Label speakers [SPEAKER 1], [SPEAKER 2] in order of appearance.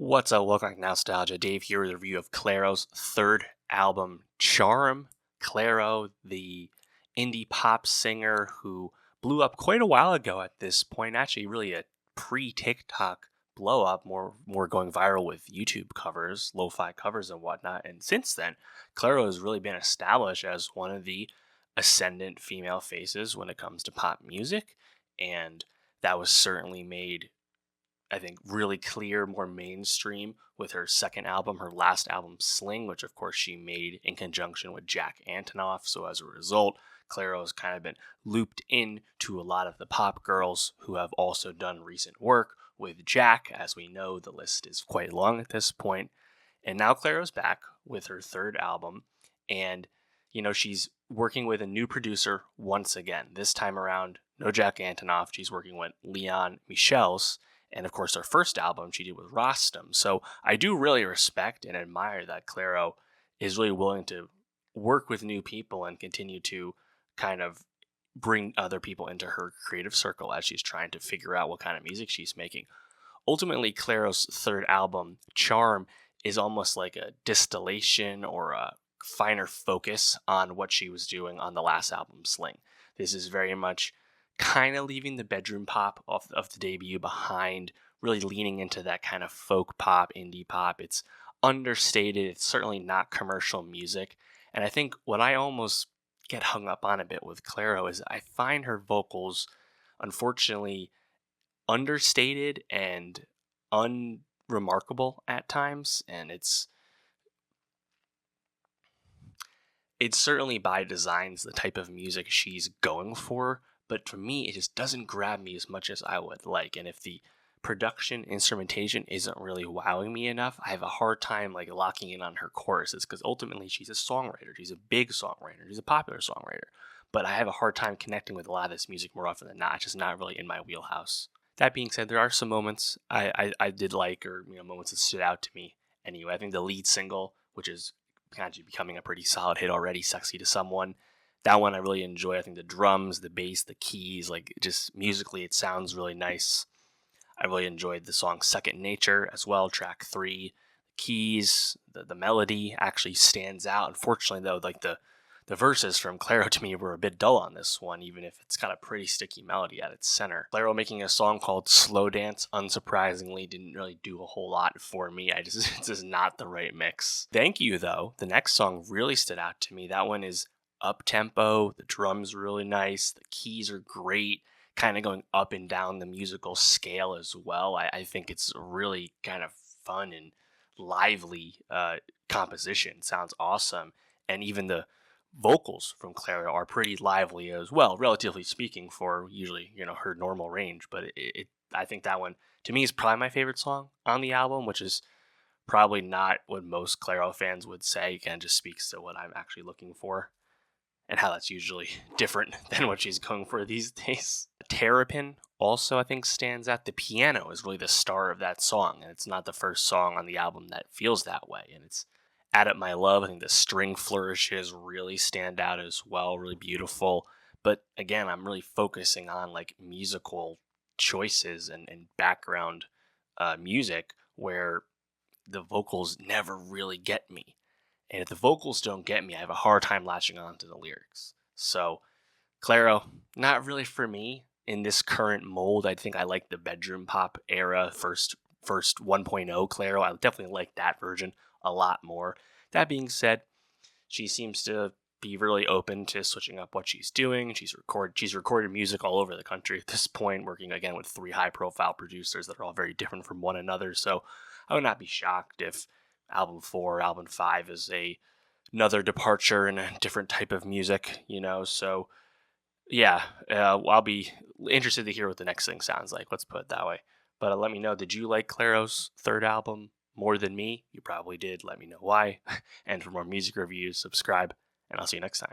[SPEAKER 1] What's up? Welcome to Nowstalgia. Dave here with a review of Clairo's third album, Charm. Clairo, the indie pop singer who blew up quite a while ago at this point, actually really a pre-TikTok blow up, more going viral with YouTube covers, lo-fi covers and whatnot. And since then, Clairo has really been established as one of the ascendant female faces when it comes to pop music. And that was certainly made, I think, really clear, more mainstream with her second album, her last album, Sling, which of course she made in conjunction with Jack Antonoff. So as a result, Clairo has kind of been looped in to a lot of the pop girls who have also done recent work with Jack. As we know, the list is quite long at this point. And now Clairo's back with her third album. And, she's working with a new producer once again. This time around, no Jack Antonoff. She's working with Leon Michels. And of course, her first album she did with Rostam. So I do really respect and admire that Clairo is really willing to work with new people and continue to kind of bring other people into her creative circle as she's trying to figure out what kind of music she's making. Ultimately, Clairo's third album, Charm, is almost like a distillation or a finer focus on what she was doing on the last album, Sling. This is very much kind of leaving the bedroom pop of the debut behind, really leaning into that kind of folk pop, indie pop. It's understated. It's certainly not commercial music. And I think what I almost get hung up on a bit with Clairo is I find her vocals, unfortunately, understated and unremarkable at times. And it's certainly by designs the type of music she's going for, but for me it just doesn't grab me as much as I would like. And if the production instrumentation isn't really wowing me enough, I have a hard time like locking in on her choruses, because ultimately she's a songwriter. She's a big songwriter. She's a popular songwriter. But I have a hard time connecting with a lot of this music more often than not. It's just not really in my wheelhouse. That being said, there are some moments I did like, or moments that stood out to me. Anyway, I think the lead single, which is kind of becoming a pretty solid hit already, Sexy to Someone, that one I really enjoy. I think the drums, the bass, the keys, like just musically it sounds really nice. I really enjoyed the song Second Nature as well, track 3. The keys, the melody actually stands out. Unfortunately though, like the verses from Clairo to me were a bit dull on this one, even if it's got a pretty sticky melody at its center. Clairo making a song called Slow Dance, unsurprisingly, didn't really do a whole lot for me. It's just not the right mix. Thank You, though, the next song really stood out to me. That one is up-tempo, the drums are really nice, the keys are great, kind of going up and down the musical scale as well. I think it's really kind of fun and lively composition. Sounds awesome. And even the vocals from Clairo are pretty lively as well, relatively speaking, for usually her normal range. But I think that one to me is probably my favorite song on the album, which is probably not what most Clairo fans would say. Again, just speaks to what I'm actually looking for and how that's usually different than what she's going for these days. Terrapin also, I think, stands out. The piano is really the star of that song, and it's not the first song on the album that feels that way. And it's Add Up My Love. I think the string flourishes really stand out as well, really beautiful. But again, I'm really focusing on like musical choices and background music where the vocals never really get me. And if the vocals don't get me, I have a hard time latching on to the lyrics. So, Clairo, not really for me in this current mold. I think I like the bedroom pop era, first 1.0 Clairo. I definitely like that version a lot more. That being said, she seems to be really open to switching up what she's doing. She's recorded music all over the country at this point, working again with 3 high-profile producers that are all very different from one another. So I would not be shocked if album 4, album 5 is another departure in a different type of music, So yeah, I'll be interested to hear what the next thing sounds like. Let's put it that way. But let me know, did you like Clairo's third album more than me? You probably did. Let me know why. And for more music reviews, subscribe, and I'll see you next time.